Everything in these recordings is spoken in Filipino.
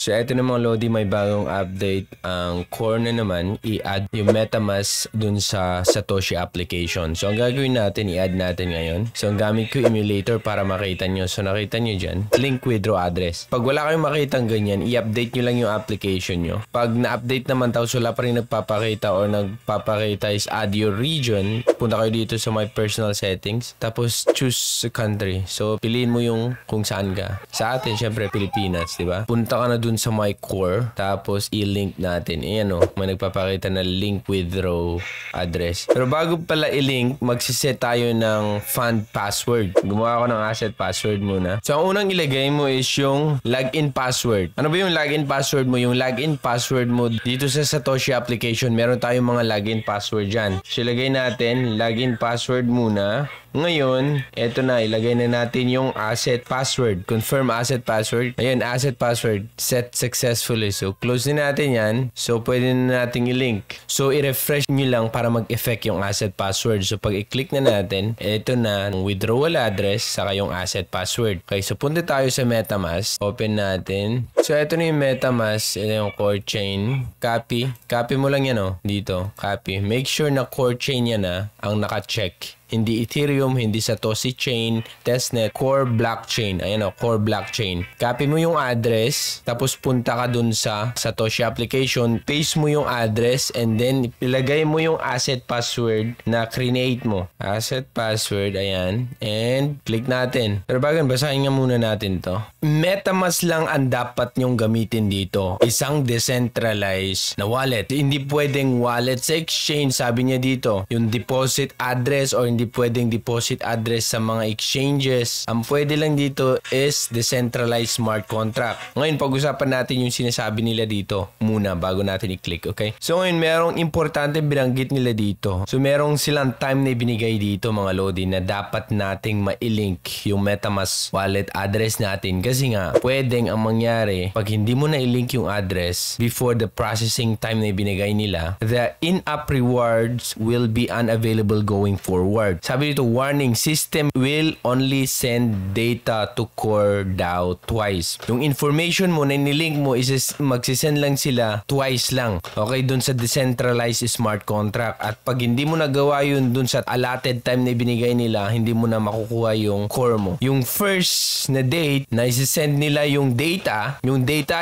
So, eto na mga Lodi, may bagong update. Ang core na naman, i-add yung MetaMask dun sa Satoshi application. So, ang gagawin natin, i-add natin ngayon. So, ang gamit ko emulator para makita nyo. So, nakita nyo dyan, link withdraw address. Pag wala kayong makitang ganyan, i-update nyo lang yung application nyo. Pag na-update naman tapos wala pa rin nagpapakita or nagpapakita is add your region, punta kayo dito sa my personal settings. Tapos, choose country. So, piliin mo yung kung saan ka. Sa atin, syempre, Pilipinas, di ba? Punta ka na dun sa my core, tapos i-link natin. Ayan o, may nagpapakita na link withdraw address. Pero bago pala i-link, magsiset tayo ng fund password. Gumawa ako ng asset password muna. So, ang unang ilagay mo is yung login password. Ano ba yung login password mo? Yung login password mo dito sa Satoshi application, meron tayong mga login password dyan. So, ilagay natin, login password muna. Ngayon, eto na, ilagay na natin yung asset password. Confirm asset password. Ayan, asset password. Set successfully. So, close na natin yan. So, pwede na natin i-link. So, i-refresh nyo lang para mag-effect yung asset password. So, pag i-click na natin, eto na, withdrawal address, saka yung asset password. Okay, so punta tayo sa MetaMask. Open natin. So, eto na yung MetaMask. Ito yung core chain. Copy. Copy mo lang yan, oh. Dito. Copy. Make sure na core chain yan, ang naka-check. Hindi Ethereum, hindi Satoshi Chain, Testnet, Core Blockchain. Ayan o, Core Blockchain. Copy mo yung address, tapos punta ka dun sa Satoshi application, paste mo yung address, and then ilagay mo yung asset password na create mo. Asset password, ayan. And click natin. Pero bago, basahin nga muna natin to. MetaMask lang ang dapat nyong gamitin dito. Isang decentralized na wallet. Hindi pwedeng wallet sa exchange, sabi niya dito. Yung deposit address or hindi pwedeng deposit address sa mga exchanges. Ang pwede lang dito is decentralized smart contract. Ngayon, pag-usapan natin yung sinasabi nila dito muna bago natin i-click, okay? So, ngayon, merong importante binanggit nila dito. So, merong silang time na ibinigay dito, mga Lodi, na dapat nating ma-link yung MetaMask wallet address natin. Kasi nga, pwedeng ang mangyari, pag hindi mo na i-link yung address before the processing time na ibinigay nila, the in-app rewards will be unavailable going forward. Sabi dito, warning, system will only send data to core DAO twice. Yung information mo na nilink mo is magsisend lang sila twice lang. Okay, dun sa decentralized smart contract. At pag hindi mo nagawa yun dun sa allotted time na ibinigay nila, hindi mo na makukuha yung core mo. Yung first na date na isisend nila yung data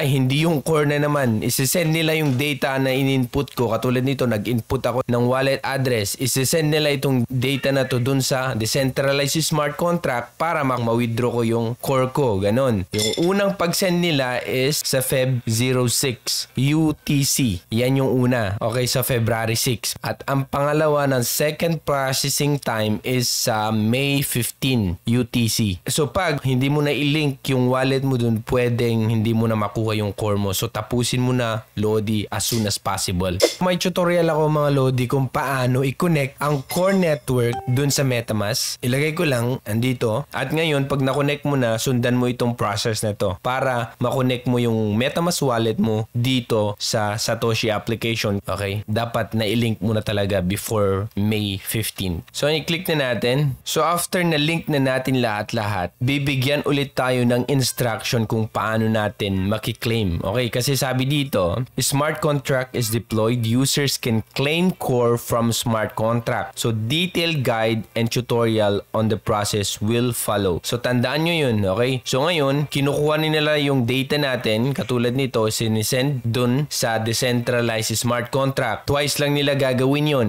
hindi yung core na naman. Isisend nila yung data na in-input ko. Katulad nito, nag-input ako ng wallet address. Isisend nila itong data na to dun sa decentralized smart contract para ma-withdraw ko yung core ko. Ganon. Yung unang pag-send nila is sa Feb 06 UTC. Yan yung una. Okay, sa February 6. At ang pangalawa ng second processing time is sa May 15 UTC. So pag hindi mo na i-link yung wallet mo dun, pwedeng hindi mo na makuha yung core mo. So tapusin mo na, Lodi, as soon as possible. May tutorial ako, mga Lodi, kung paano i-connect ang core network dun sa MetaMask. Ilagay ko lang andito. At ngayon, pag na-connect mo na, sundan mo itong process na to para ma-connect mo yung MetaMask wallet mo dito sa Satoshi application. Okay? Dapat na-link mo na talaga before May 15. So, i-click na natin. So, after na-link na natin lahat-lahat, bibigyan ulit tayo ng instruction kung paano natin maki-claim. Okay? Kasi sabi dito, smart contract is deployed. Users can claim core from smart contract. So, detailed guide and tutorial on the process will follow. So, tandaan nyo yun, okay? So, ngayon, kinukuha nila yung data natin, katulad nito, sinisend dun sa decentralized smart contract. Twice lang nila gagawin yun.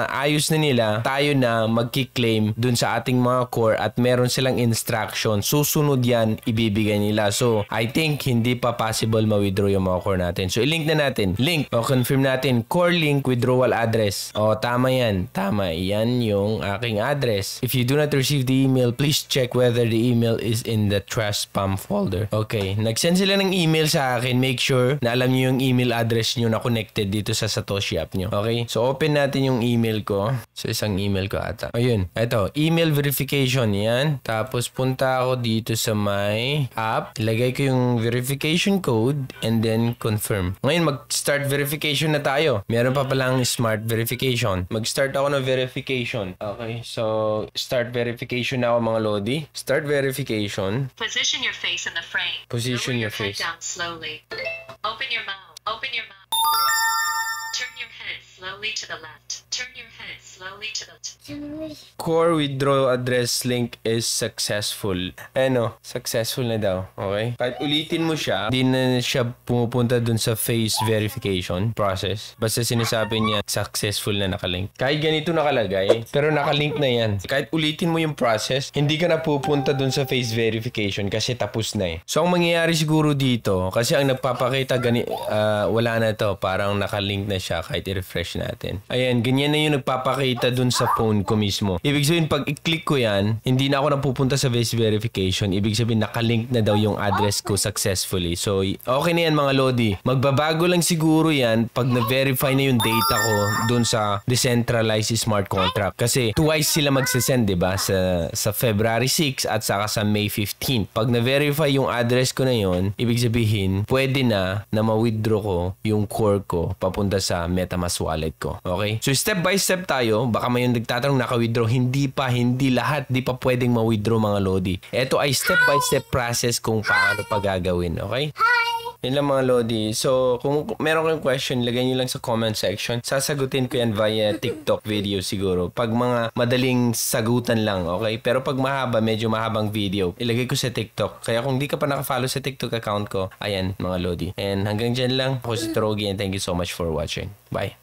Ayos na nila, tayo na magki-claim dun sa ating mga core at meron silang instruction. Susunod yan, ibibigay nila. So, I think hindi pa possible ma-withdraw yung mga core natin. So, i-link na natin. Link. O, confirm natin. Core link withdrawal address. O, tama yan. Tama. Yan yung aking address. If you do not receive the email, please check whether the email is in the trash spam folder. Okay. Nag-send sila ng email sa akin. Make sure na alam nyo yung email address nyo na connected dito sa Satoshi app nyo. Okay. So, open natin yung email ko. So, isang email ko ata. Ayun. Ito. Email verification. Yan. Tapos, punta ako dito sa my app. Ilagay ko yung verification code and then confirm. Ngayon, mag-start verification na tayo. Meron pa palang smart verification. Mag-start ako ng verification. Okay, so start verification na ako, mga Lodi. Start verification. Position your face in the frame. Position Lower your face. head down slowly. Open your mouth. Open your mouth. Turn your head slowly to the left. Turn your head slowly to the left. Core withdraw address link is successful. Ano, successful na daw. Okay? Kahit ulitin mo siya, di na siya pumupunta dun sa face verification process. Basta sinasabi niya, successful na nakalink. Kahit ganito nakalagay, pero nakalink na yan. Kahit ulitin mo yung process, hindi ka na pupunta dun sa face verification kasi tapos na eh. So, ang mangyayari siguro dito, kasi ang nagpapakita, wala na to. Parang nakalink na siya kahit i-refresh natin. Ayan, ganyan na yung nagpapakita dun sa phone ko mismo. Ibig sabihin, pag i-click ko yan, hindi na ako napupunta sa face verification. Ibig sabihin, nakalink na daw yung address ko successfully. So, okay na yan mga Lodi. Magbabago lang siguro yan pag na-verify na yung data ko dun sa decentralized smart contract. Kasi twice sila magsasend, diba? Sa February 6 at saka sa May 15. Pag na-verify yung address ko na yon, ibig sabihin, pwede na ma-withdraw ko yung core ko papunta sa MetaMask wallet ko. Okay? So, step by step tayo. Baka may yung nagtatanong naka-withdraw. Hindi lahat. Di pa pwedeng ma-withdraw mga Lodi. Ito ay step by step process kung paano pa gagawin. Okay? Yun lang mga Lodi. So, kung meron kayong question, lagay nyo lang sa comment section. Sasagutin ko yan via TikTok video siguro. Pag mga madaling sagutan lang, okay? Pero pag mahaba, medyo mahabang video, ilagay ko sa TikTok. Kaya kung di ka pa nakafollow sa TikTok account ko, ayan mga Lodi. And hanggang dyan lang. Ako si Trogi and thank you so much for watching. Bye!